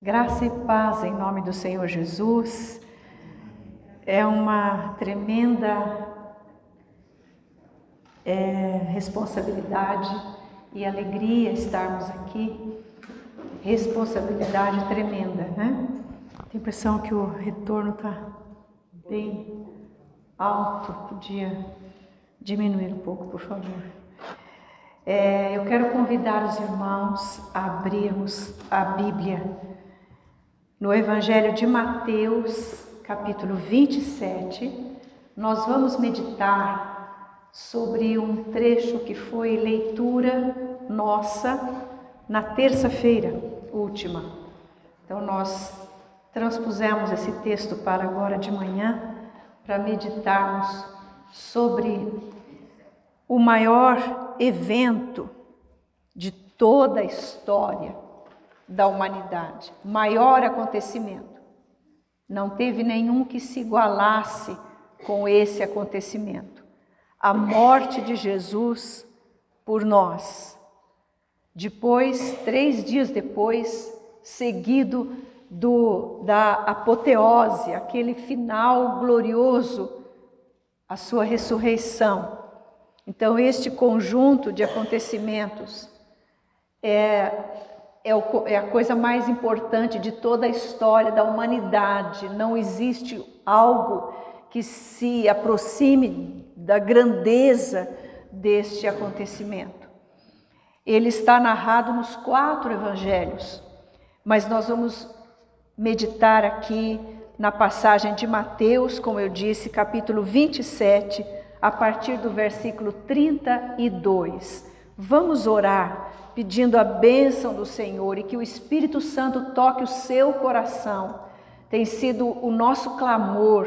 Graça e paz em nome do Senhor Jesus. É uma tremenda responsabilidade e alegria estarmos aqui. Responsabilidade tremenda, né? Tenho a impressão que o retorno está bem alto. Podia diminuir um pouco, por favor. Eu quero convidar os irmãos a abrirmos a Bíblia no Evangelho de Mateus, capítulo 27. Nós vamos meditar sobre um trecho que foi leitura nossa na terça-feira última. Então nós transpusemos esse texto para agora de manhã, para meditarmos sobre o maior evento de toda a história da humanidade, maior acontecimento. Não teve nenhum que se igualasse com esse acontecimento. A morte de Jesus por nós. Depois, 3 dias depois, seguido da apoteose, aquele final glorioso, a sua ressurreição. Então, este conjunto de acontecimentos é a coisa mais importante de toda a história da humanidade. Não existe algo que se aproxime da grandeza deste acontecimento. Ele está narrado nos 4 evangelhos, mas nós vamos meditar aqui na passagem de Mateus, como eu disse, capítulo 27, a partir do versículo 32. Vamos orar pedindo a bênção do Senhor e que o Espírito Santo toque o seu coração. Tem sido o nosso clamor,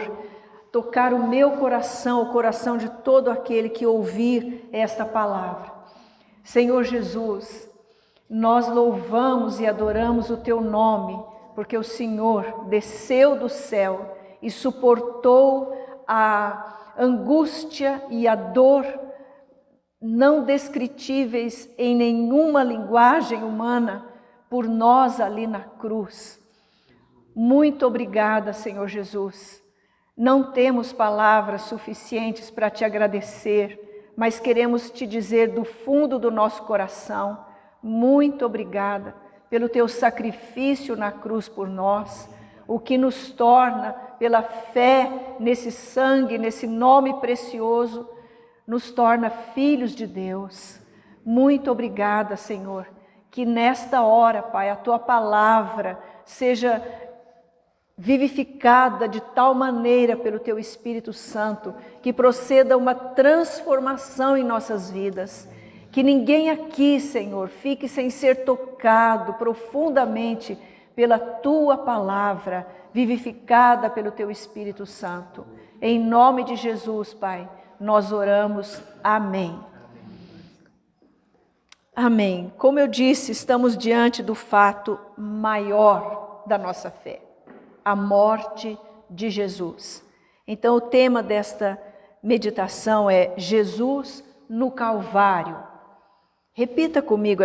tocar o meu coração, o coração de todo aquele que ouvir esta palavra. Senhor Jesus, nós louvamos e adoramos o teu nome, porque o Senhor desceu do céu e suportou a angústia e a dor não descritíveis em nenhuma linguagem humana por nós ali na cruz. Muito obrigada, Senhor Jesus. Não temos palavras suficientes para te agradecer, mas queremos te dizer do fundo do nosso coração, muito obrigada pelo teu sacrifício na cruz por nós, o que nos torna, pela fé nesse sangue, nesse nome precioso, nos torna filhos de Deus. Muito obrigada, Senhor, que nesta hora, Pai, a tua palavra seja vivificada de tal maneira pelo teu Espírito Santo, que proceda uma transformação em nossas vidas. Que ninguém aqui, Senhor, fique sem ser tocado profundamente pela tua palavra, vivificada pelo teu Espírito Santo. Em nome de Jesus, Pai, nós oramos. Amém. Amém. Como eu disse, estamos diante do fato maior da nossa fé, a morte de Jesus. Então, o tema desta meditação é Jesus no Calvário. Repita comigo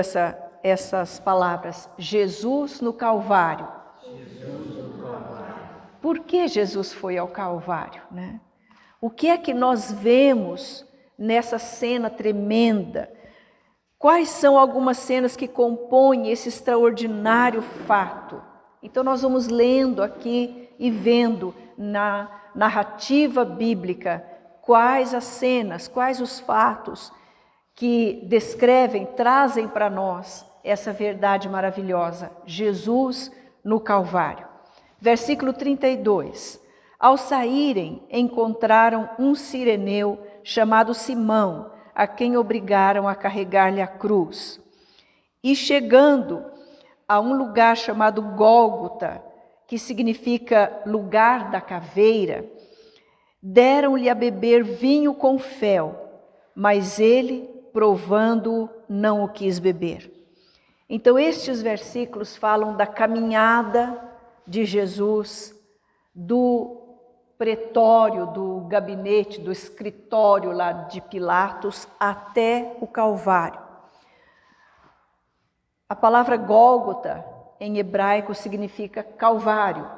essas palavras: Jesus no Calvário. Jesus no Calvário. Por que Jesus foi ao Calvário, né? O que é que nós vemos nessa cena tremenda? Quais são algumas cenas que compõem esse extraordinário fato? Então nós vamos lendo aqui e vendo na narrativa bíblica quais as cenas, quais os fatos que descrevem, trazem para nós essa verdade maravilhosa. Jesus no Calvário. Versículo 32. Ao saírem, encontraram um cireneu chamado Simão, a quem obrigaram a carregar-lhe a cruz. E chegando a um lugar chamado Gólgota, que significa lugar da caveira, deram-lhe a beber vinho com fel, mas ele, provando-o, não o quis beber. Então estes versículos falam da caminhada de Jesus, do pretório, do gabinete, do escritório lá de Pilatos até o Calvário. A palavra Gólgota em hebraico significa Calvário.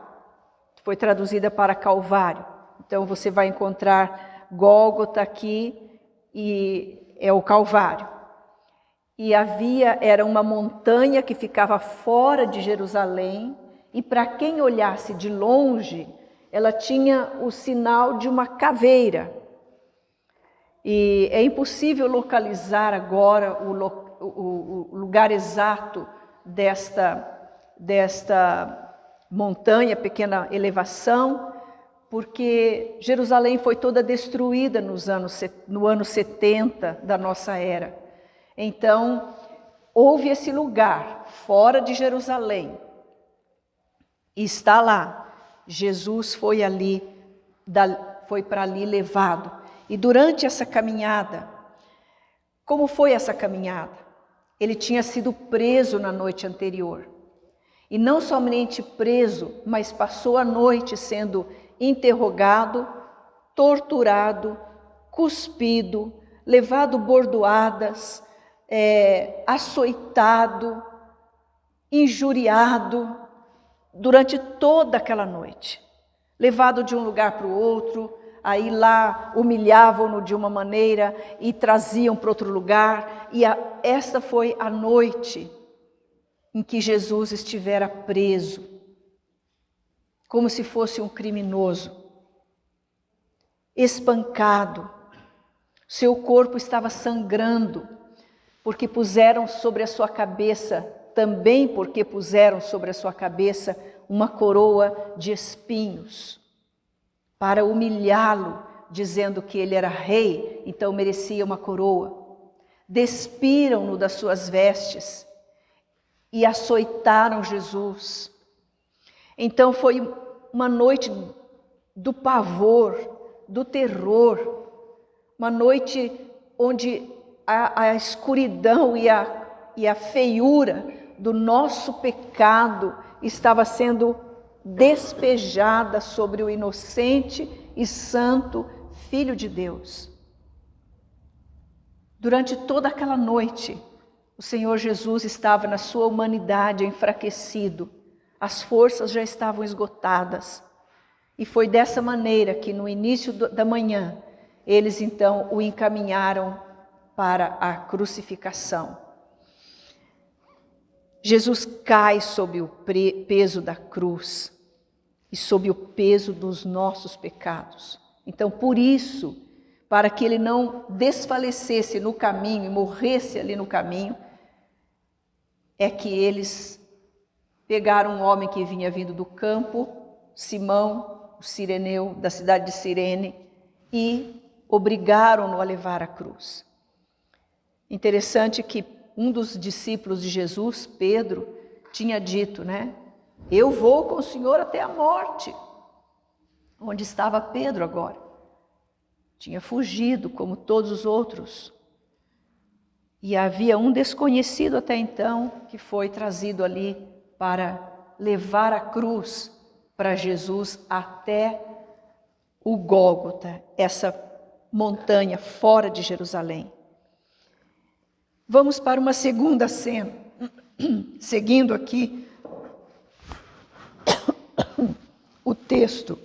Foi traduzida para Calvário. Então você vai encontrar Gólgota aqui e é o Calvário. E era uma montanha que ficava fora de Jerusalém, e para quem olhasse de longe, ela tinha o sinal de uma caveira. E é impossível localizar agora o lugar exato desta montanha, pequena elevação, porque Jerusalém foi toda destruída no ano 70 da nossa era. Então, houve esse lugar fora de Jerusalém, e está lá. Jesus foi para ali levado. E durante essa caminhada, como foi essa caminhada? Ele tinha sido preso na noite anterior. E não somente preso, mas passou a noite sendo interrogado, torturado, cuspido, levado bordoadas, açoitado, injuriado, durante toda aquela noite. Levado de um lugar para o outro, aí lá humilhavam-no de uma maneira e traziam para outro lugar. E esta foi a noite em que Jesus estivera preso, como se fosse um criminoso, espancado. Seu corpo estava sangrando, porque puseram sobre a sua cabeça, também porque puseram sobre a sua cabeça uma coroa de espinhos, para humilhá-lo, dizendo que ele era rei, então merecia uma coroa. Despiram-no das suas vestes e açoitaram Jesus. Então foi uma noite do pavor, do terror, uma noite onde a escuridão e a feiura do nosso pecado estava sendo despejada sobre o inocente e santo Filho de Deus. Durante toda aquela noite, o Senhor Jesus estava na sua humanidade enfraquecido, as forças já estavam esgotadas. E foi dessa maneira que no início da manhã, eles então o encaminharam para a crucificação. Jesus cai sob o peso da cruz e sob o peso dos nossos pecados. Então, por isso, para que ele não desfalecesse no caminho e morresse ali no caminho, é que eles pegaram um homem que vinha vindo do campo, Simão, o sireneu, da cidade de Cirene, e obrigaram-no a levar a cruz. Interessante que um dos discípulos de Jesus, Pedro, tinha dito, né? Eu vou com o Senhor até a morte. Onde estava Pedro agora? Tinha fugido, como todos os outros. E havia um desconhecido até então, que foi trazido ali para levar a cruz para Jesus até o Gólgota, essa montanha fora de Jerusalém. Vamos para uma segunda cena, seguindo aqui o texto.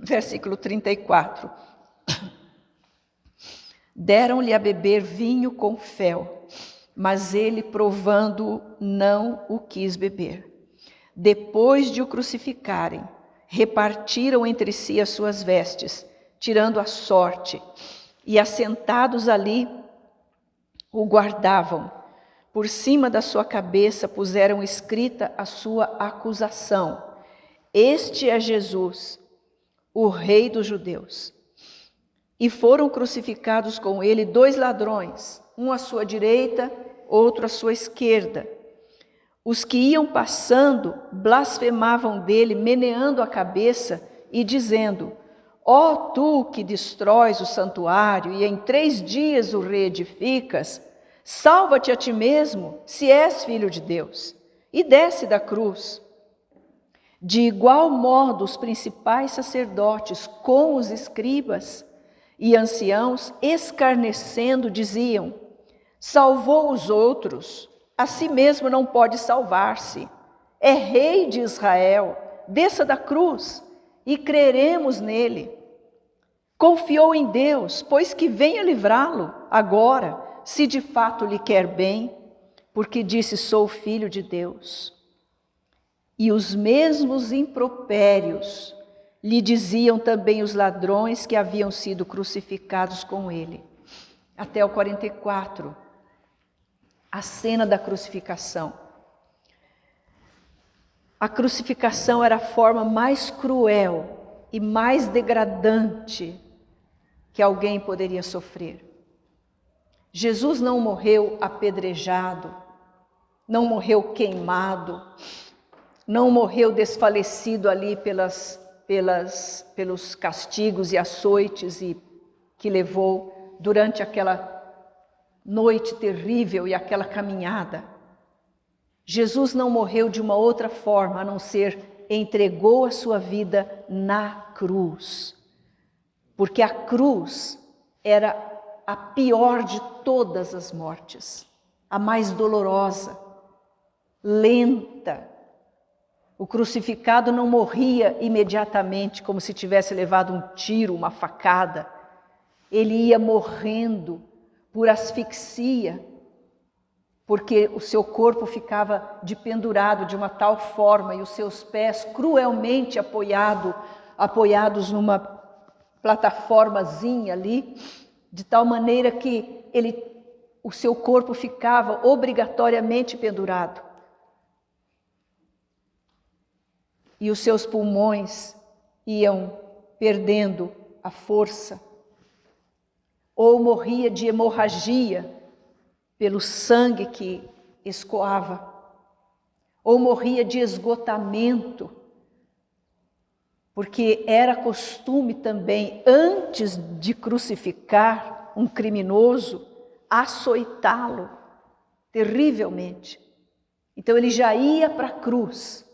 Versículo 34. Deram-lhe a beber vinho com fel, mas ele, provando, não o quis beber. Depois de o crucificarem, repartiram entre si as suas vestes, tirando a sorte, e assentados ali, o guardavam. Por cima da sua cabeça puseram escrita a sua acusação: Este é Jesus, o Rei dos Judeus. E foram crucificados com ele 2 ladrões, um à sua direita, outro à sua esquerda. Os que iam passando blasfemavam dele, meneando a cabeça e dizendo: Ó tu que destróis o santuário e em 3 dias o reedificas, salva-te a ti mesmo, se és filho de Deus, e desce da cruz. De igual modo, os principais sacerdotes com os escribas e anciãos, escarnecendo, diziam: salvou os outros, a si mesmo não pode salvar-se. É rei de Israel, desça da cruz e creremos nele. Confiou em Deus, pois que venha livrá-lo agora, se de fato lhe quer bem, porque disse: sou filho de Deus. E os mesmos impropérios lhe diziam também os ladrões que haviam sido crucificados com ele. Até o 44, a cena da crucificação. A crucificação era a forma mais cruel e mais degradante que alguém poderia sofrer. Jesus não morreu apedrejado, não morreu queimado, não morreu desfalecido ali pelos castigos e açoites que levou durante aquela noite terrível e aquela caminhada. Jesus não morreu de uma outra forma, a não ser entregou a sua vida na cruz. Porque a cruz era a pior de todas as mortes, a mais dolorosa, lenta. O crucificado não morria imediatamente, como se tivesse levado um tiro, uma facada. Ele ia morrendo por asfixia, porque o seu corpo ficava dependurado de uma tal forma e os seus pés cruelmente apoiados numa plataformazinha ali, de tal maneira que o seu corpo ficava obrigatoriamente pendurado. E os seus pulmões iam perdendo a força, ou morria de hemorragia pelo sangue que escoava, ou morria de esgotamento, porque era costume também, antes de crucificar um criminoso, açoitá-lo terrivelmente. Então ele já ia para a cruz,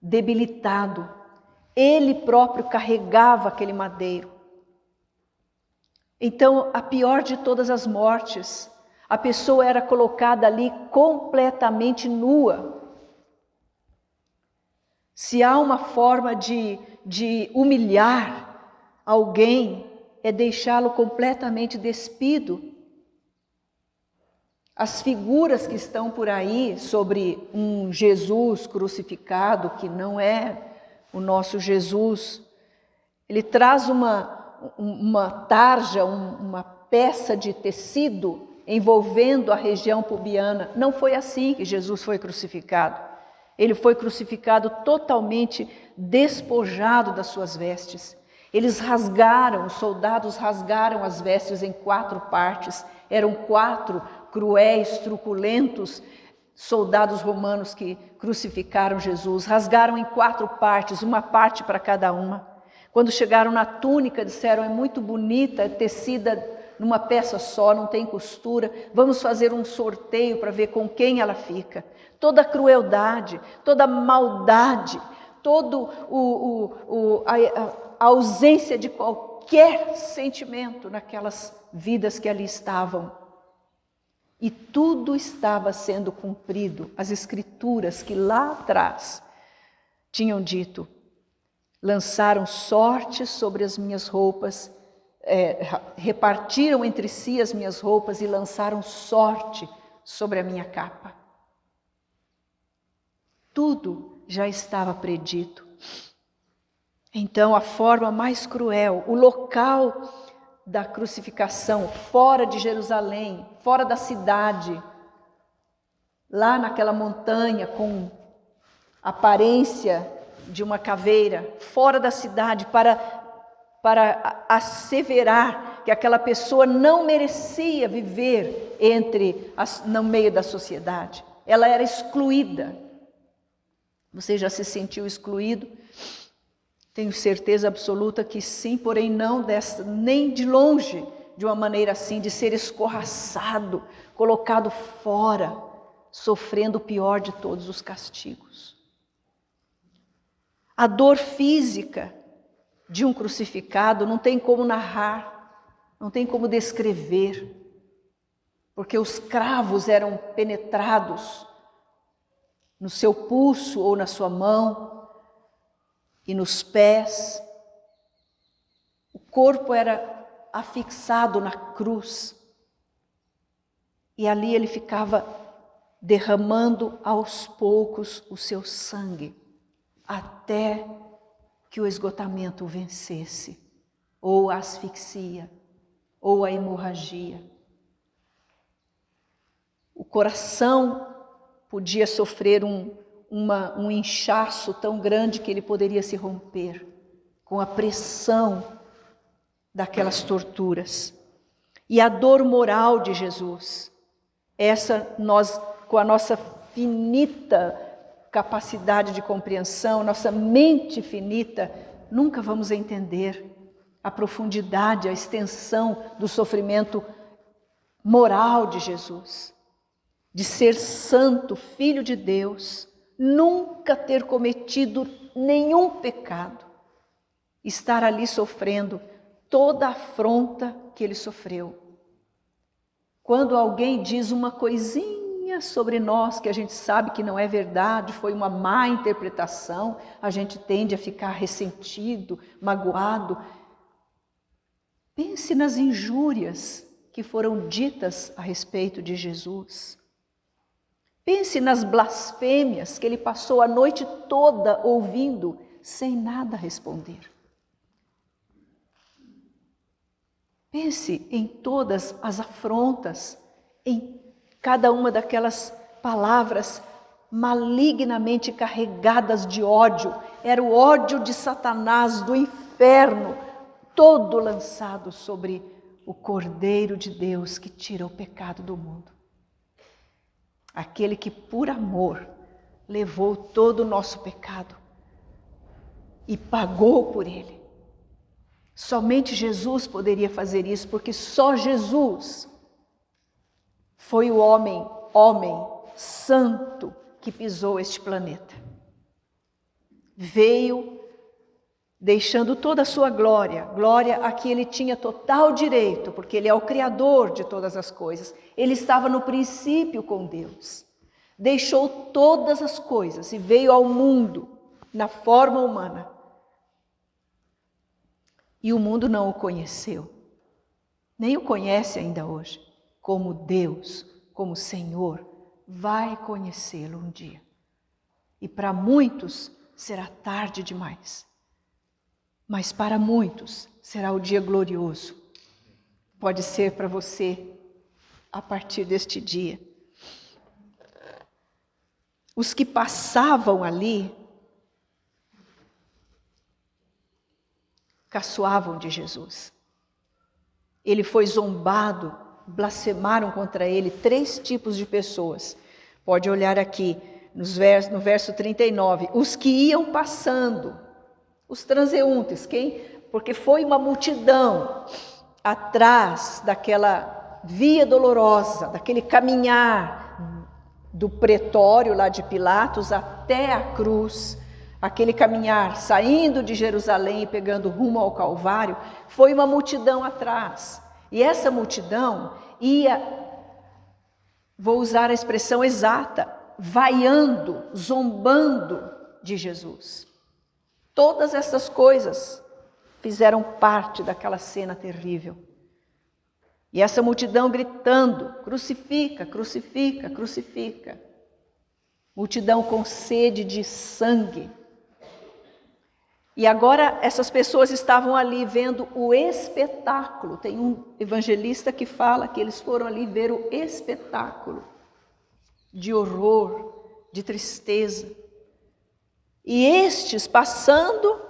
debilitado. Ele próprio carregava aquele madeiro. Então, a pior de todas as mortes, a pessoa era colocada ali completamente nua. Se há uma forma de humilhar alguém, é deixá-lo completamente despido. As figuras que estão por aí sobre um Jesus crucificado, que não é o nosso Jesus, ele traz uma tarja, uma peça de tecido envolvendo a região pubiana. Não foi assim que Jesus foi crucificado. Ele foi crucificado totalmente despojado das suas vestes. Os soldados rasgaram as vestes em 4 partes. Eram 4 cruéis, truculentos soldados romanos que crucificaram Jesus. Rasgaram em 4 partes, uma parte para cada uma. Quando chegaram na túnica, disseram: é muito bonita, é tecida numa peça só, não tem costura. Vamos fazer um sorteio para ver com quem ela fica. Toda a crueldade, toda a maldade, toda a ausência de qualquer sentimento naquelas vidas que ali estavam. E tudo estava sendo cumprido. As escrituras que lá atrás tinham dito: lançaram sorte sobre as minhas roupas, repartiram entre si as minhas roupas e lançaram sorte sobre a minha capa. Tudo já estava predito. Então, a forma mais cruel, o local da crucificação, fora de Jerusalém, fora da cidade, lá naquela montanha com aparência de uma caveira, fora da cidade, para asseverar que aquela pessoa não merecia viver no meio da sociedade. Ela era excluída. Você já se sentiu excluído? Tenho certeza absoluta que sim, porém não nem de longe, de uma maneira assim, de ser escorraçado, colocado fora, sofrendo o pior de todos os castigos. A dor física de um crucificado não tem como narrar. não tem como descrever, porque os cravos eram penetrados no seu pulso ou na sua mão e nos pés. O corpo era afixado na cruz e ali ele ficava derramando aos poucos o seu sangue até que o esgotamento o vencesse, ou a asfixia, ou a hemorragia. O coração podia sofrer um inchaço tão grande que ele poderia se romper com a pressão daquelas torturas. E a dor moral de Jesus, essa nós, com a nossa finita capacidade de compreensão, nossa mente finita, nunca vamos entender a profundidade, a extensão do sofrimento moral de Jesus. De ser santo, filho de Deus, nunca ter cometido nenhum pecado, estar ali sofrendo toda a afronta que ele sofreu. Quando alguém diz uma coisinha sobre nós que a gente sabe que não é verdade, foi uma má interpretação, a gente tende a ficar ressentido, magoado. Pense nas injúrias que foram ditas a respeito de Jesus. Pense nas blasfêmias que ele passou a noite toda ouvindo, sem nada responder. Pense em todas as afrontas, em cada uma daquelas palavras malignamente carregadas de ódio. Era o ódio de Satanás, do inferno, todo lançado sobre o Cordeiro de Deus que tira o pecado do mundo. Aquele que por amor levou todo o nosso pecado e pagou por ele. Somente Jesus poderia fazer isso, porque só Jesus foi o homem santo que pisou este planeta. Veio deixando toda a sua glória a que ele tinha total direito, porque ele é o Criador de todas as coisas. Ele estava no princípio com Deus. Deixou todas as coisas e veio ao mundo na forma humana. E o mundo não o conheceu, nem o conhece ainda hoje, como Deus, como Senhor, vai conhecê-lo um dia. E para muitos será tarde demais, mas para muitos será o dia glorioso. Pode ser para você a partir deste dia. Os que passavam ali caçoavam de Jesus. Ele foi zombado, blasfemaram contra ele 3 tipos de pessoas. Pode olhar aqui no verso 39. Os que iam passando, os transeuntes, porque foi uma multidão atrás daquela via dolorosa, daquele caminhar do pretório lá de Pilatos até a cruz. Aquele caminhar, saindo de Jerusalém e pegando rumo ao Calvário, foi uma multidão atrás. E essa multidão ia, vou usar a expressão exata, vaiando, zombando de Jesus. Todas essas coisas fizeram parte daquela cena terrível. E essa multidão gritando, crucifica, crucifica, crucifica. Multidão com sede de sangue. E agora essas pessoas estavam ali vendo o espetáculo. Tem um evangelista que fala que eles foram ali ver o espetáculo de horror, de tristeza. E estes passando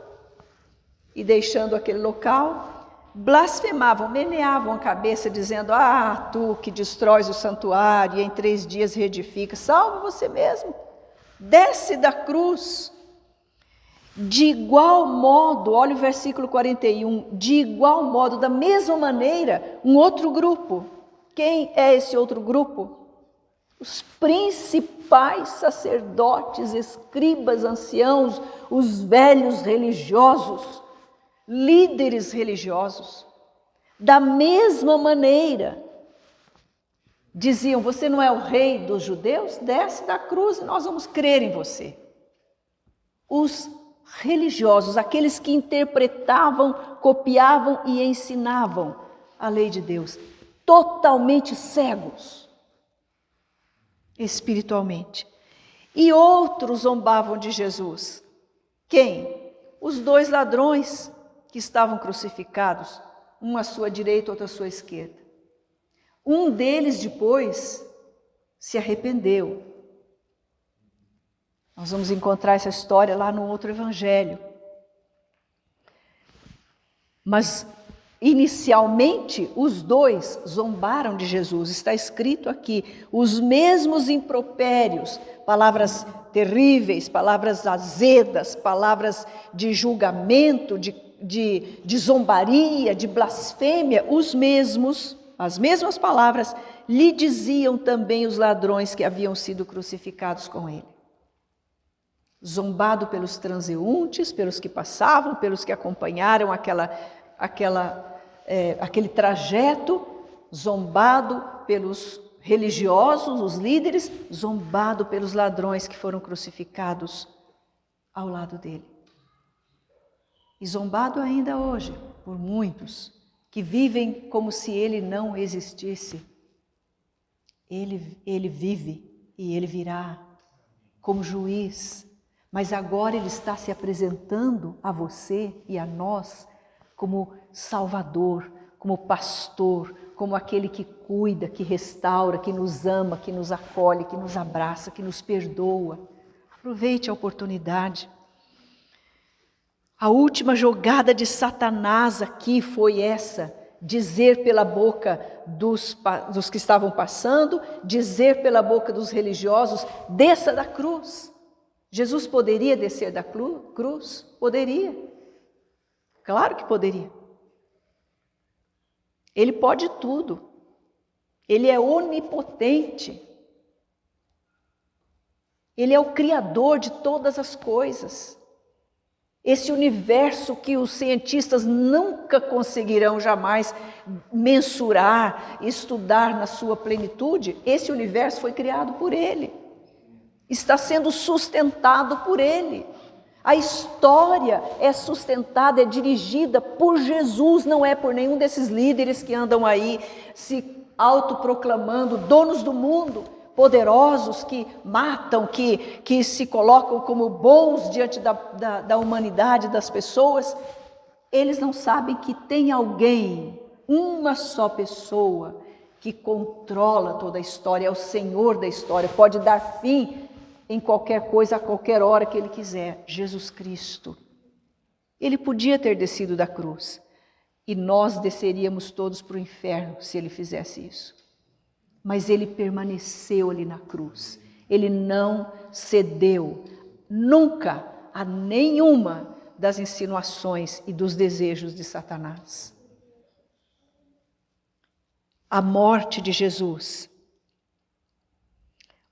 e deixando aquele local, blasfemavam, meneavam a cabeça dizendo: ah, tu que destróis o santuário e em 3 dias reedifica, salva você mesmo, desce da cruz. De igual modo, olha o versículo 41, de igual modo, da mesma maneira, um outro grupo. Quem é esse outro grupo? Os principais sacerdotes, escribas, anciãos, os velhos religiosos, líderes religiosos, Da mesma maneira, diziam: você não é o rei dos judeus? Desce da cruz e nós vamos crer em você. Os religiosos, aqueles que interpretavam, copiavam e ensinavam a lei de Deus, totalmente cegos espiritualmente. E outros zombavam de Jesus. Quem? Os 2 ladrões que estavam crucificados, um à sua direita, outro à sua esquerda. Um deles depois se arrependeu. Nós vamos encontrar essa história lá no outro evangelho. Mas inicialmente os 2 zombaram de Jesus. Está escrito aqui: os mesmos impropérios, palavras terríveis, palavras azedas, palavras de julgamento, de zombaria, de blasfêmia, as mesmas palavras lhe diziam também os ladrões que haviam sido crucificados com ele. Zombado pelos transeuntes, pelos que passavam, pelos que acompanharam aquele trajeto, zombado pelos religiosos, os líderes, zombado pelos ladrões que foram crucificados ao lado dele. E zombado ainda hoje por muitos que vivem como se ele não existisse. Ele vive e ele virá como juiz, mas agora ele está se apresentando a você e a nós como Salvador, como pastor, como aquele que cuida, que restaura, que nos ama, que nos acolhe, que nos abraça, que nos perdoa. Aproveite a oportunidade. A última jogada de Satanás aqui foi essa: dizer pela boca dos que estavam passando, dizer pela boca dos religiosos: desça da cruz. Jesus poderia descer da cruz? Poderia. Claro que poderia. Ele pode tudo. Ele é onipotente. Ele é o Criador de todas as coisas. Esse universo que os cientistas nunca conseguirão jamais mensurar, estudar na sua plenitude, esse universo foi criado por Ele. Está sendo sustentado por Ele. A história é sustentada, é dirigida por Jesus, não é por nenhum desses líderes que andam aí se autoproclamando donos do mundo, poderosos, que matam, que se colocam como bons diante da humanidade, das pessoas. Eles não sabem que tem alguém, uma só pessoa, que controla toda a história, é o Senhor da história, pode dar fim em qualquer coisa, a qualquer hora que Ele quiser. Jesus Cristo. Ele podia ter descido da cruz e nós desceríamos todos para o inferno se Ele fizesse isso. Mas Ele permaneceu ali na cruz. Ele não cedeu nunca a nenhuma das insinuações e dos desejos de Satanás. A morte de Jesus.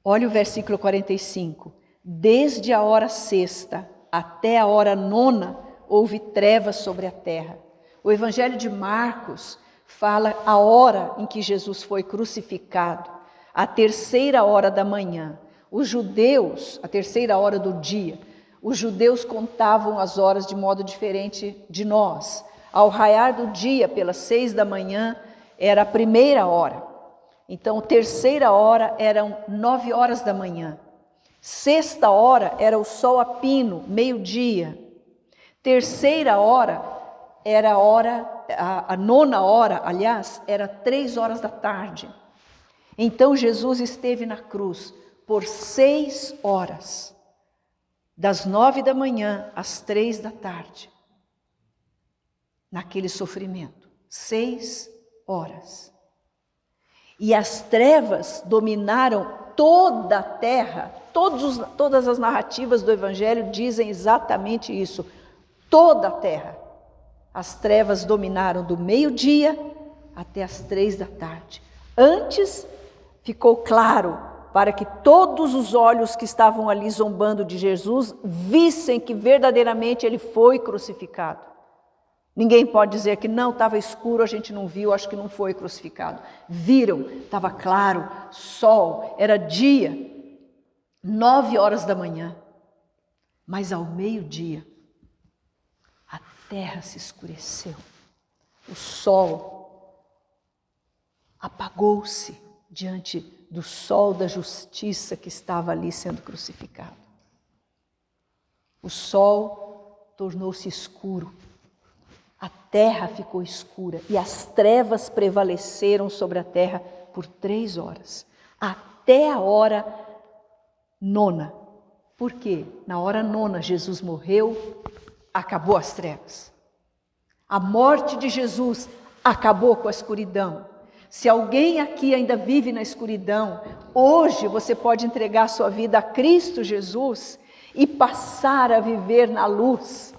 Olha o versículo 45. Desde a hora 6ª até a hora 9ª houve trevas sobre a terra. O Evangelho de Marcos fala a hora em que Jesus foi crucificado, a 3ª hora da manhã. Os judeus, a 3ª hora do dia, os judeus contavam as horas de modo diferente de nós. Ao raiar do dia, pelas 6 da manhã, era a 1ª hora. Então, 3ª hora eram 9 horas da manhã. 6ª hora era o sol a pino, meio-dia. 3ª hora era a 9ª hora, aliás, era 3 horas da tarde. Então, Jesus esteve na cruz por 6 horas, das 9 da manhã às 3 da tarde, naquele sofrimento. 6 horas. E as trevas dominaram toda a terra. Todas as narrativas do Evangelho dizem exatamente isso. Toda a terra. As trevas dominaram do meio-dia até as 3 da tarde. Antes ficou claro para que todos os olhos que estavam ali zombando de Jesus vissem que verdadeiramente ele foi crucificado. Ninguém pode dizer que não, estava escuro, a gente não viu, acho que não foi crucificado. Viram, estava claro, sol, era dia, 9 horas da manhã. Mas ao meio-dia, a terra se escureceu. O sol apagou-se diante do sol da justiça que estava ali sendo crucificado. O sol tornou-se escuro. A terra ficou escura e as trevas prevaleceram sobre a terra por 3 horas, até a hora 9. Por quê? Na hora 9 Jesus morreu, acabou as trevas. A morte de Jesus acabou com a escuridão. Se alguém aqui ainda vive na escuridão, hoje você pode entregar sua vida a Cristo Jesus e passar a viver na luz.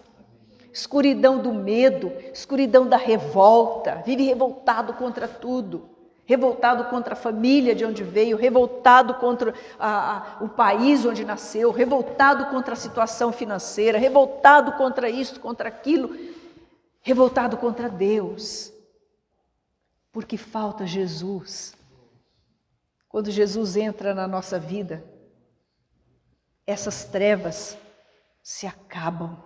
Escuridão do medo, escuridão da revolta, vive revoltado contra tudo, revoltado contra a família de onde veio, revoltado contra o país onde nasceu, revoltado contra a situação financeira, revoltado contra isso, contra aquilo, revoltado contra Deus, porque falta Jesus. Quando Jesus entra na nossa vida, essas trevas se acabam.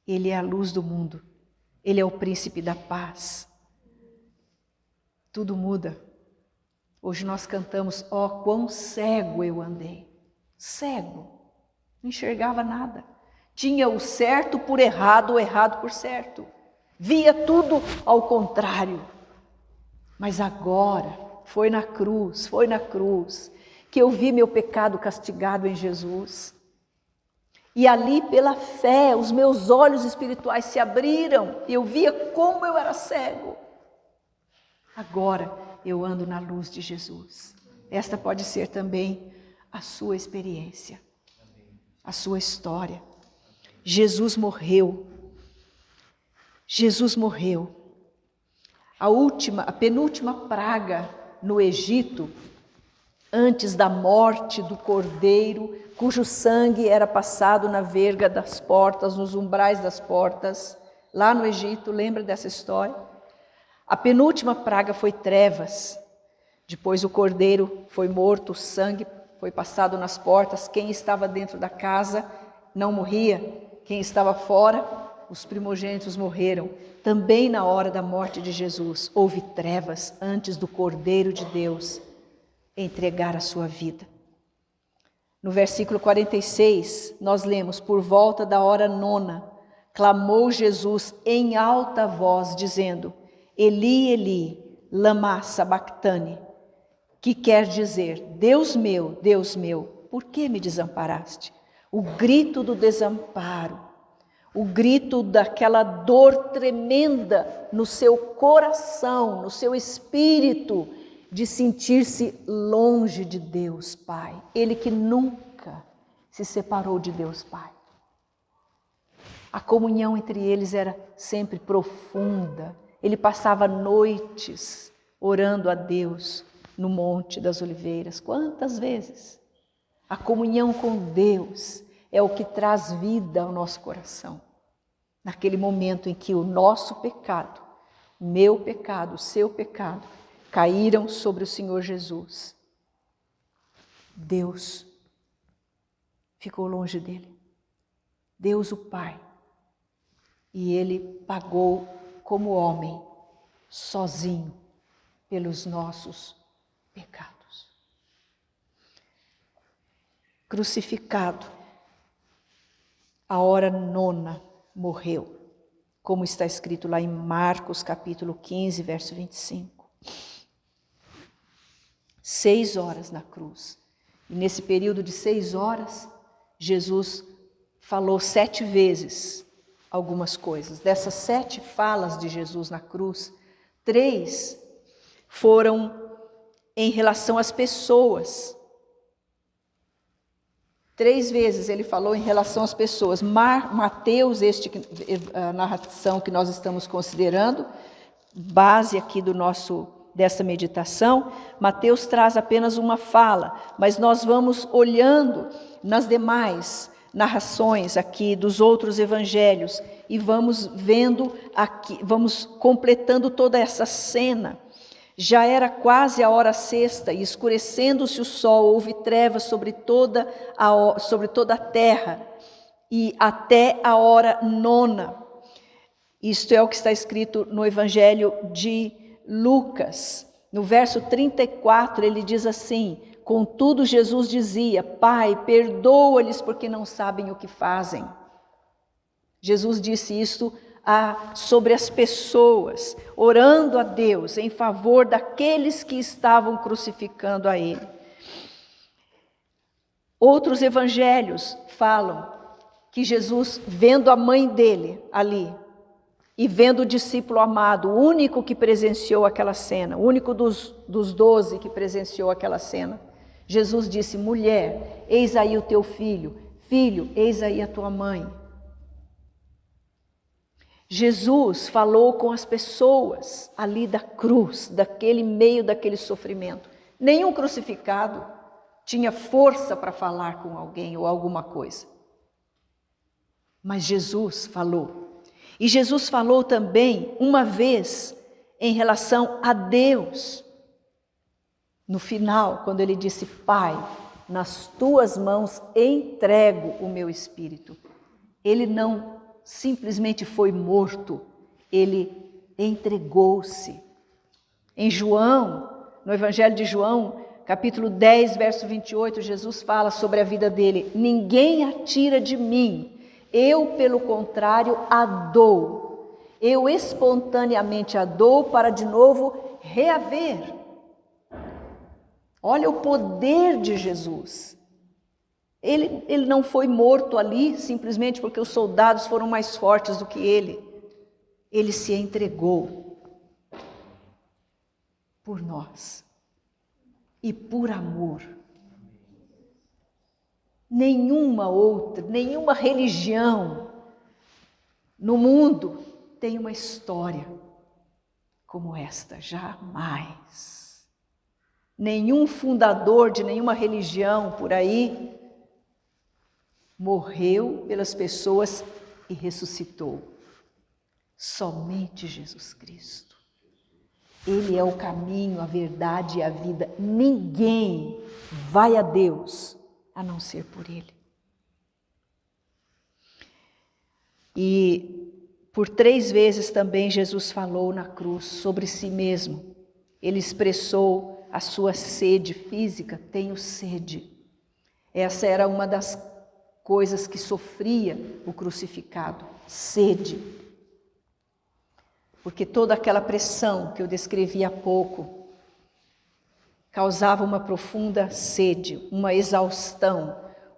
Ele é a luz do mundo. Ele é o príncipe da paz. Tudo muda. Hoje nós cantamos, ó, quão cego eu andei. Cego. Não enxergava nada. Tinha o certo por errado, o errado por certo. Via tudo ao contrário. Mas agora, foi na cruz, que eu vi meu pecado castigado em Jesus. E ali, pela fé, os meus olhos espirituais se abriram e eu via como eu era cego. Agora eu ando na luz de Jesus. Esta pode ser também a sua experiência, a sua história. Jesus morreu. Jesus morreu. A penúltima praga no Egito, antes da morte do cordeiro, cujo sangue era passado na verga das portas, nos umbrais das portas, lá no Egito, lembra dessa história? A penúltima praga foi trevas. Depois o cordeiro foi morto, o sangue foi passado nas portas. Quem estava dentro da casa não morria. Quem estava fora, os primogênitos morreram. Também na hora da morte de Jesus, houve trevas antes do Cordeiro de Deus entregar a sua vida. No versículo 46, nós lemos, por volta da hora 9, clamou Jesus em alta voz, dizendo, Eli, Eli, lama sabachthani, que quer dizer, Deus meu, por que me desamparaste? O grito do desamparo, o grito daquela dor tremenda no seu coração, no seu espírito, de sentir-se longe de Deus Pai. Ele que nunca se separou de Deus Pai. A comunhão entre eles era sempre profunda. Ele passava noites orando a Deus no Monte das Oliveiras. Quantas vezes? A comunhão com Deus é o que traz vida ao nosso coração. Naquele momento em que o nosso pecado, meu pecado, o seu pecado, caíram sobre o Senhor Jesus. Deus ficou longe dele. Deus o Pai. E ele pagou como homem, sozinho, pelos nossos pecados. Crucificado, a hora 9, morreu, como está escrito lá em Marcos capítulo 15, verso 25. 6 horas na cruz. E nesse período de 6 horas, Jesus falou 7 vezes algumas coisas. Dessas 7 falas de Jesus na cruz, 3 foram em relação às pessoas. 3 vezes ele falou em relação às pessoas. Mateus, a narração que nós estamos considerando, base aqui dessa meditação, Mateus traz apenas uma fala, mas nós vamos olhando nas demais narrações aqui dos outros evangelhos e vamos vendo aqui, vamos completando toda essa cena. Já era quase a hora sexta, e escurecendo-se o sol, houve trevas sobre toda a terra, e até a hora nona. Isto é o que está escrito no Evangelho de Lucas. No verso 34, ele diz assim: contudo, Jesus dizia: Pai, perdoa-lhes porque não sabem o que fazem. Jesus disse isso sobre as pessoas, orando a Deus em favor daqueles que estavam crucificando a Ele. Outros evangelhos falam que Jesus, vendo a mãe dele ali, e vendo o discípulo amado, o único que presenciou aquela cena, o único dos 12 que presenciou aquela cena, Jesus disse: mulher, eis aí o teu filho, filho, eis aí a tua mãe. Jesus falou com as pessoas ali da cruz, daquele meio daquele sofrimento. Nenhum crucificado tinha força para falar com alguém ou alguma coisa. Mas Jesus falou. E Jesus falou também uma vez em relação a Deus. No final, quando ele disse: Pai, nas tuas mãos entrego o meu espírito. Ele não simplesmente foi morto, ele entregou-se. Em João, no Evangelho de João, capítulo 10, verso 28, Jesus fala sobre a vida dele: ninguém a tira de mim, eu, pelo contrário, a dou. Eu espontaneamente a dou para de novo reaver. Olha o poder de Jesus. Ele não foi morto ali simplesmente porque os soldados foram mais fortes do que ele. Ele se entregou por nós e por amor. Nenhuma religião no mundo tem uma história como esta, jamais. Nenhum fundador de nenhuma religião por aí morreu pelas pessoas e ressuscitou. Somente Jesus Cristo. Ele é o caminho, a verdade e a vida. Ninguém vai a Deus a não ser por Ele. E por 3 vezes também Jesus falou na cruz sobre si mesmo. Ele expressou a sua sede física: tenho sede. Essa era uma das coisas que sofria o crucificado, sede. Porque toda aquela pressão que eu descrevi há pouco causava uma profunda sede, uma exaustão,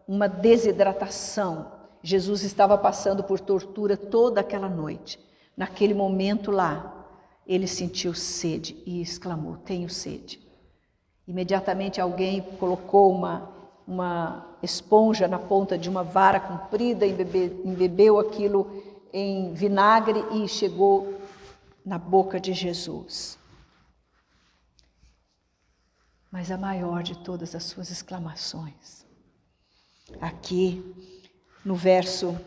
uma desidratação. Jesus estava passando por tortura toda aquela noite. Naquele momento lá, ele sentiu sede e exclamou: tenho sede. Imediatamente alguém colocou uma esponja na ponta de uma vara comprida, embebeu aquilo em vinagre e chegou na boca de Jesus. Mas a maior de todas as suas exclamações, aqui no verso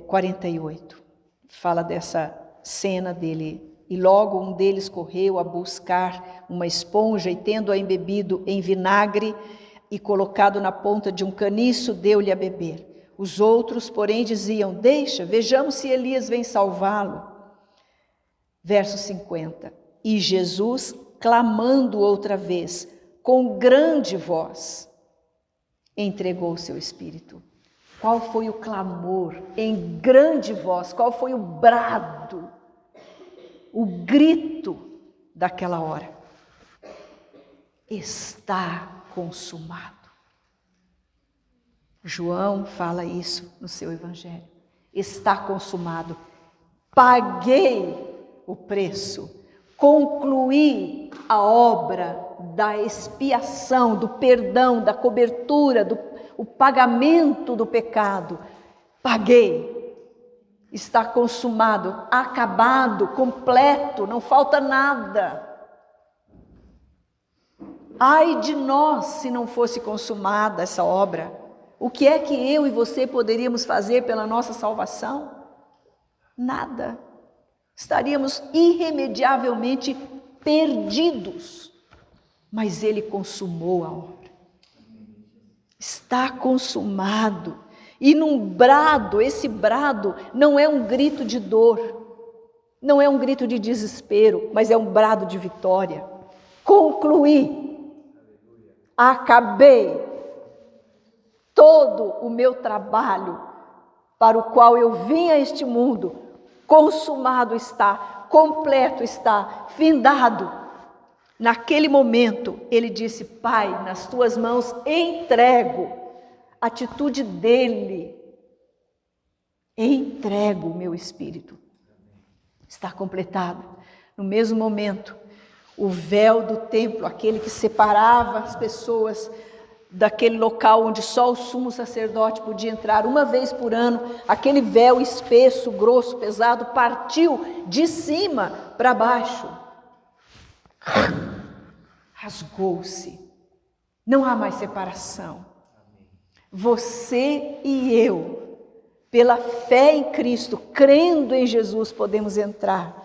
48, fala dessa cena dele. E logo um deles correu a buscar uma esponja e, tendo-a embebido em vinagre e colocado na ponta de um caniço, deu-lhe a beber. Os outros, porém, diziam: deixa, vejamos se Elias vem salvá-lo. Verso 50. E Jesus, clamando outra vez, com grande voz, entregou o seu espírito. Qual foi o clamor em grande voz? Qual foi o brado? O grito daquela hora: está consumado. João fala isso no seu evangelho. Está consumado. Paguei o preço. Concluí a obra da expiação, do perdão, da cobertura, o pagamento do pecado. Paguei. Está consumado, acabado, completo, não falta nada. Ai de nós se não fosse consumada essa obra. O que é que eu e você poderíamos fazer pela nossa salvação? Nada. Estaríamos irremediavelmente perdidos. Mas Ele consumou a obra. Está consumado. E num brado, esse brado não é um grito de dor, não é um grito de desespero, mas é um brado de vitória. Concluí, acabei todo o meu trabalho para o qual eu vim a este mundo, consumado está, completo está, findado. Naquele momento, ele disse: Pai, nas tuas mãos entrego. Atitude dele: entrego o meu espírito. Está completado. No mesmo momento, o véu do templo, aquele que separava as pessoas daquele local onde só o sumo sacerdote podia entrar uma vez por ano, aquele véu espesso, grosso, pesado, partiu de cima para baixo. Rasgou-se. Não há mais separação. Você e eu, pela fé em Cristo, crendo em Jesus, podemos entrar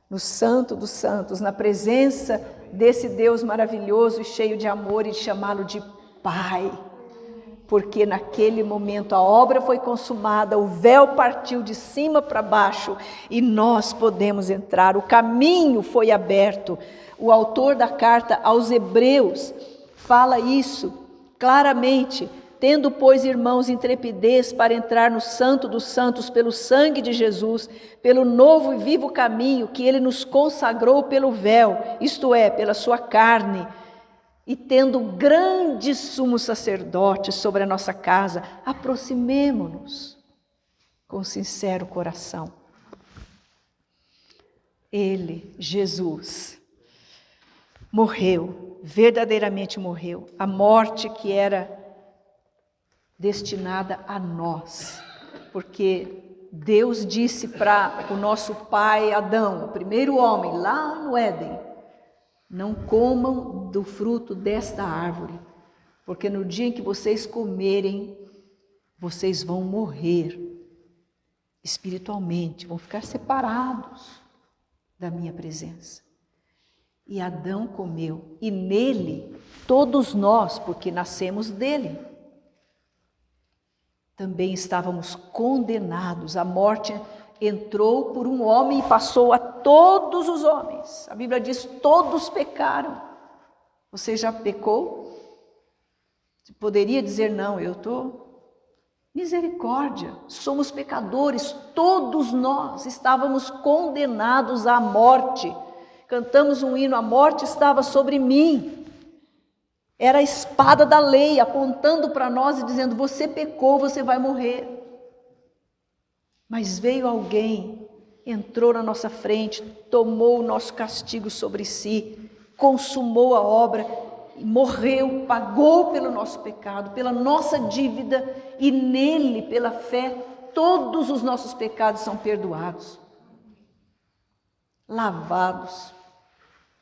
no Santo dos Santos, na presença desse Deus maravilhoso e cheio de amor, e chamá-lo de Pai. Porque naquele momento a obra foi consumada, o véu partiu de cima para baixo e nós podemos entrar. O caminho foi aberto. O autor da carta aos Hebreus fala isso claramente. Tendo, pois, irmãos, intrepidez para entrar no Santo dos Santos pelo sangue de Jesus, pelo novo e vivo caminho que Ele nos consagrou pelo véu, isto é, pela sua carne, e tendo grande sumo sacerdote sobre a nossa casa, aproximemo-nos com sincero coração. Ele, Jesus, morreu, verdadeiramente morreu, a morte que era destinada a nós, porque Deus disse para o nosso pai Adão, o primeiro homem, lá no Éden: não comam do fruto desta árvore, porque no dia em que vocês comerem, vocês vão morrer espiritualmente, vão ficar separados da minha presença. E Adão comeu, e nele, todos nós, porque nascemos dele, também estávamos condenados. A morte entrou por um homem e passou a todos os homens. A Bíblia diz: todos pecaram. Você já pecou? Você poderia dizer: não, eu estou... Misericórdia, somos pecadores, todos nós estávamos condenados à morte. Cantamos um hino: a morte estava sobre mim. Era a espada da lei apontando para nós e dizendo: você pecou, você vai morrer. Mas veio alguém, entrou na nossa frente, tomou o nosso castigo sobre si, consumou a obra, morreu, pagou pelo nosso pecado, pela nossa dívida, e nele, pela fé, todos os nossos pecados são perdoados, lavados,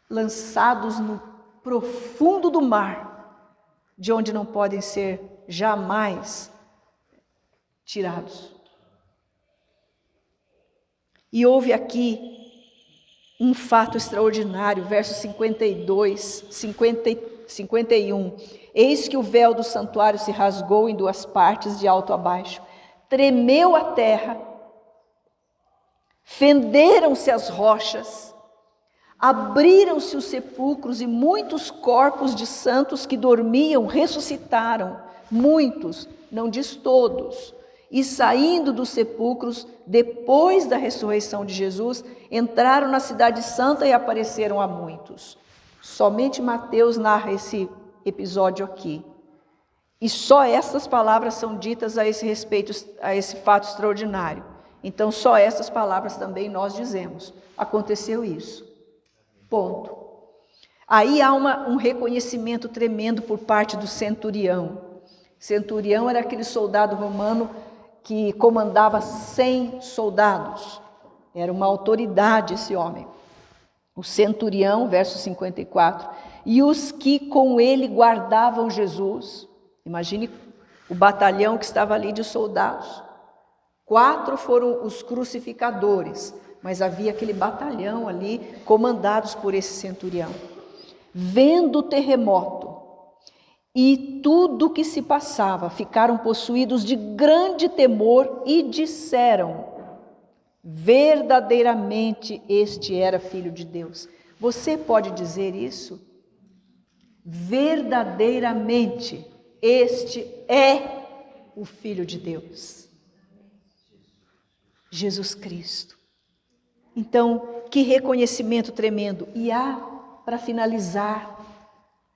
lançados no profundo do mar, de onde não podem ser jamais tirados. E houve aqui um fato extraordinário, versos 52, 51. Eis que o véu do santuário se rasgou em duas partes, de alto a baixo. Tremeu a terra, fenderam-se as rochas, abriram-se os sepulcros, e muitos corpos de santos que dormiam ressuscitaram. Muitos, não diz todos. E saindo dos sepulcros, depois da ressurreição de Jesus, entraram na cidade santa e apareceram a muitos. Somente Mateus narra esse episódio aqui. E só essas palavras são ditas a esse respeito, a esse fato extraordinário. Então só essas palavras também nós dizemos: aconteceu isso. Ponto. Aí há um reconhecimento tremendo por parte do centurião. Centurião era aquele soldado romano que comandava 100 soldados. Era uma autoridade esse homem. O centurião, verso 54, e os que com ele guardavam Jesus. Imagine o batalhão que estava ali de soldados. 4 foram os crucificadores, mas havia aquele batalhão ali, comandados por esse centurião. Vendo o terremoto e tudo o que se passava, ficaram possuídos de grande temor e disseram: verdadeiramente este era Filho de Deus. Você pode dizer isso? Verdadeiramente este é o Filho de Deus. Jesus Cristo. Então, que reconhecimento tremendo. E há, para finalizar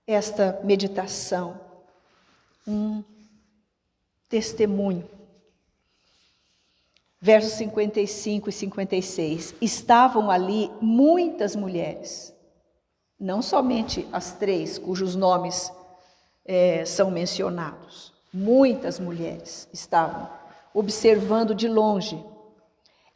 esta meditação, um testemunho. Versos 55 e 56. Estavam ali muitas mulheres, não somente as 3 cujos nomes são mencionados. Muitas mulheres estavam observando de longe.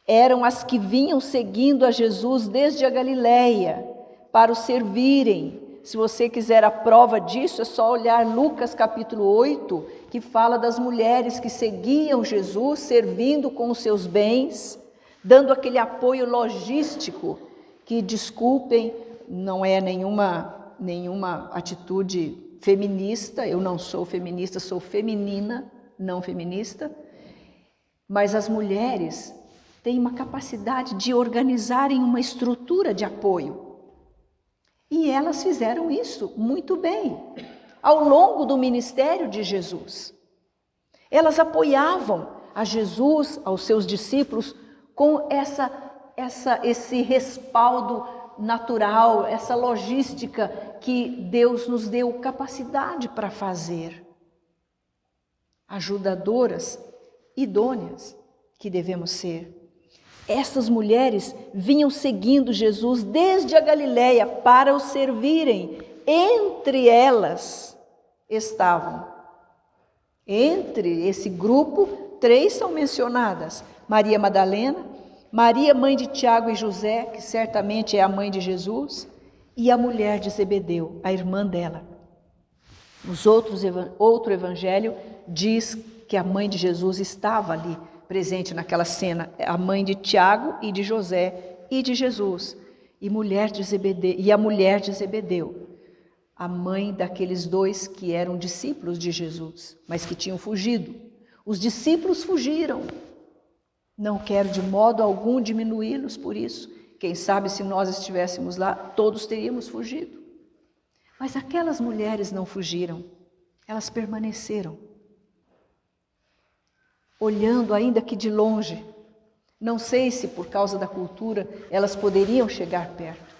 Eram as que vinham seguindo a Jesus desde a Galileia para o servirem. Se você quiser a prova disso, é só olhar Lucas capítulo 8, que fala das mulheres que seguiam Jesus, servindo com os seus bens, dando aquele apoio logístico, que, desculpem, não é nenhuma atitude feminista. Eu não sou feminista, sou feminina, não feminista. Mas as mulheres têm uma capacidade de organizarem uma estrutura de apoio. E elas fizeram isso muito bem, ao longo do ministério de Jesus. Elas apoiavam a Jesus, aos seus discípulos, com esse respaldo natural, essa logística que Deus nos deu capacidade para fazer. Ajudadoras idôneas que devemos ser. Essas mulheres vinham seguindo Jesus desde a Galileia para o servirem. Entre elas estavam, entre esse grupo, 3 são mencionadas: Maria Madalena, Maria, mãe de Tiago e José, que certamente é a mãe de Jesus, e a mulher de Zebedeu, a irmã dela. Outro evangelho diz que a mãe de Jesus estava ali, presente naquela cena, a mãe de Tiago e de José e de Jesus, e a mulher de Zebedeu, a mãe daqueles 2 que eram discípulos de Jesus, mas que tinham fugido. Os discípulos fugiram. Não quero de modo algum diminuí-los por isso. Quem sabe se nós estivéssemos lá, todos teríamos fugido. Mas aquelas mulheres não fugiram, elas permaneceram. Olhando ainda que de longe, não sei se por causa da cultura elas poderiam chegar perto,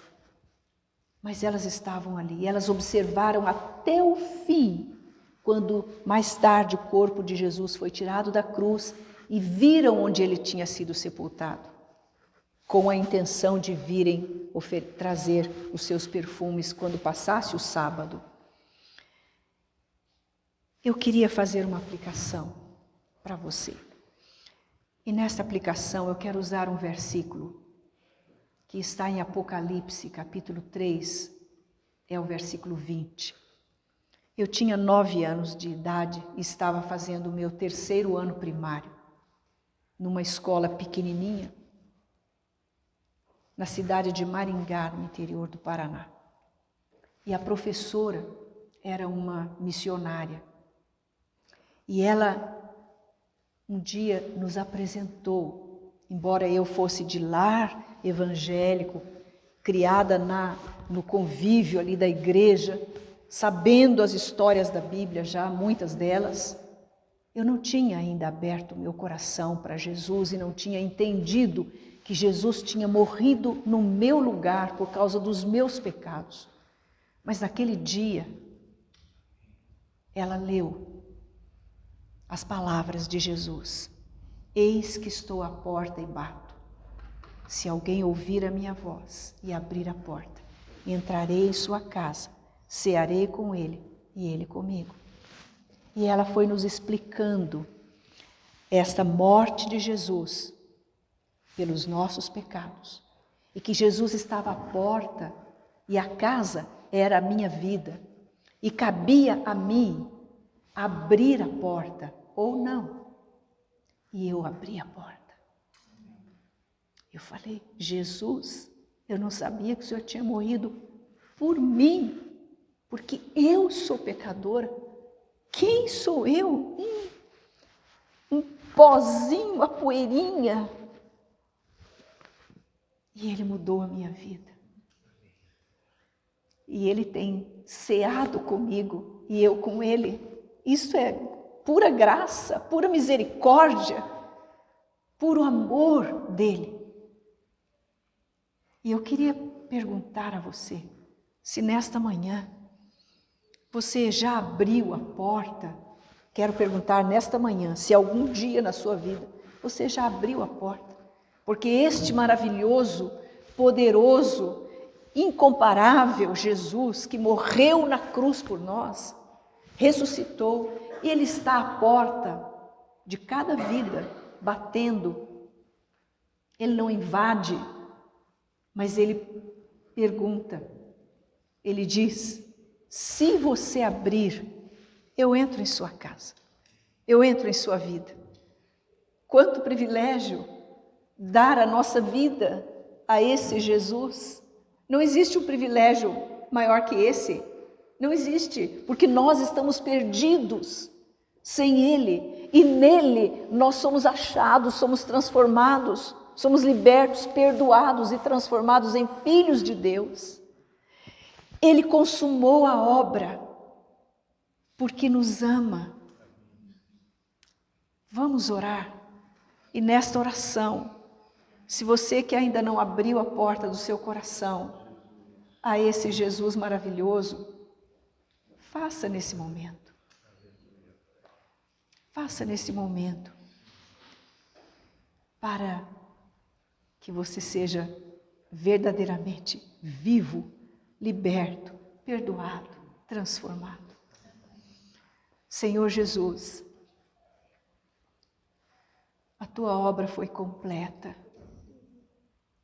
mas elas estavam ali, elas observaram até o fim, quando mais tarde o corpo de Jesus foi tirado da cruz e viram onde ele tinha sido sepultado, com a intenção de virem trazer os seus perfumes quando passasse o sábado. Eu queria fazer uma aplicação para você. E nesta aplicação eu quero usar um versículo que está em Apocalipse, capítulo 3, é o versículo 20. Eu tinha 9 anos de idade e estava fazendo o meu 3º ano primário, numa escola pequenininha, na cidade de Maringá, no interior do Paraná. E a professora era uma missionária. E ela um dia nos apresentou, embora eu fosse de lar evangélico, criada no convívio ali da igreja, sabendo as histórias da Bíblia já, muitas delas, eu não tinha ainda aberto meu coração para Jesus e não tinha entendido que Jesus tinha morrido no meu lugar por causa dos meus pecados. Mas naquele dia, ela leu as palavras de Jesus: eis que estou à porta e bato. Se alguém ouvir a minha voz e abrir a porta, entrarei em sua casa, cearei com ele e ele comigo. E ela foi nos explicando esta morte de Jesus pelos nossos pecados, e que Jesus estava à porta e a casa era a minha vida, e cabia a mim abrir a porta ou não. E eu abri a porta. Eu falei: Jesus, eu não sabia que o Senhor tinha morrido por mim, porque eu sou pecadora. Quem sou eu? Um pozinho, uma poeirinha. E Ele mudou a minha vida. E Ele tem ceado comigo e eu com Ele. Isso é pura graça, pura misericórdia, puro amor dEle. E eu queria perguntar a você, se nesta manhã você já abriu a porta. Quero perguntar nesta manhã, se algum dia na sua vida você já abriu a porta. Porque este maravilhoso, poderoso, incomparável Jesus, que morreu na cruz por nós, ressuscitou, e Ele está à porta de cada vida, batendo. Ele não invade, mas Ele pergunta, Ele diz: se você abrir, eu entro em sua casa, eu entro em sua vida. Quanto privilégio dar a nossa vida a esse Jesus. Não existe um privilégio maior que esse. Não existe, porque nós estamos perdidos sem Ele. E nele nós somos achados, somos transformados, somos libertos, perdoados e transformados em filhos de Deus. Ele consumou a obra, porque nos ama. Vamos orar. E nesta oração, se você que ainda não abriu a porta do seu coração a esse Jesus maravilhoso, faça nesse momento. Faça nesse momento, para que você seja verdadeiramente vivo, liberto, perdoado, transformado. Senhor Jesus, a tua obra foi completa.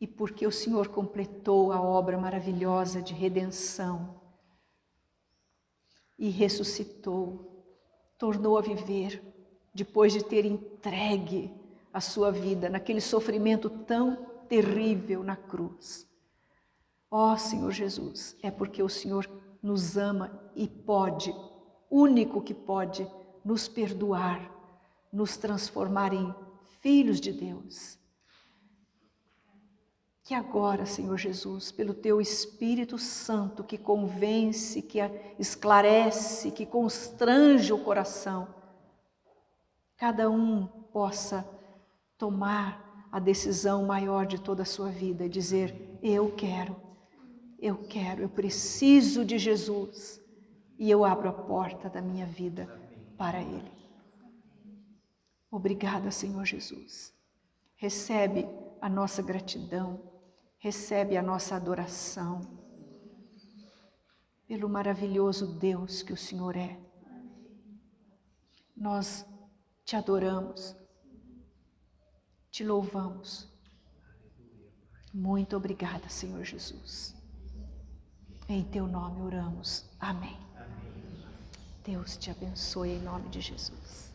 E porque o Senhor completou a obra maravilhosa de redenção e ressuscitou, tornou a viver, depois de ter entregue a sua vida naquele sofrimento tão terrível na cruz. Ó Senhor Jesus, é porque o Senhor nos ama e pode, único que pode, nos perdoar, nos transformar em filhos de Deus. Que agora, Senhor Jesus, pelo Teu Espírito Santo que convence, que esclarece, que constrange o coração, cada um possa tomar a decisão maior de toda a sua vida e dizer: eu quero, eu preciso de Jesus e eu abro a porta da minha vida para Ele. Obrigada, Senhor Jesus. Recebe a nossa gratidão, recebe a nossa adoração pelo maravilhoso Deus que o Senhor é. Nós te adoramos, te louvamos. Muito obrigada, Senhor Jesus. Em teu nome oramos. Amém. Deus te abençoe em nome de Jesus.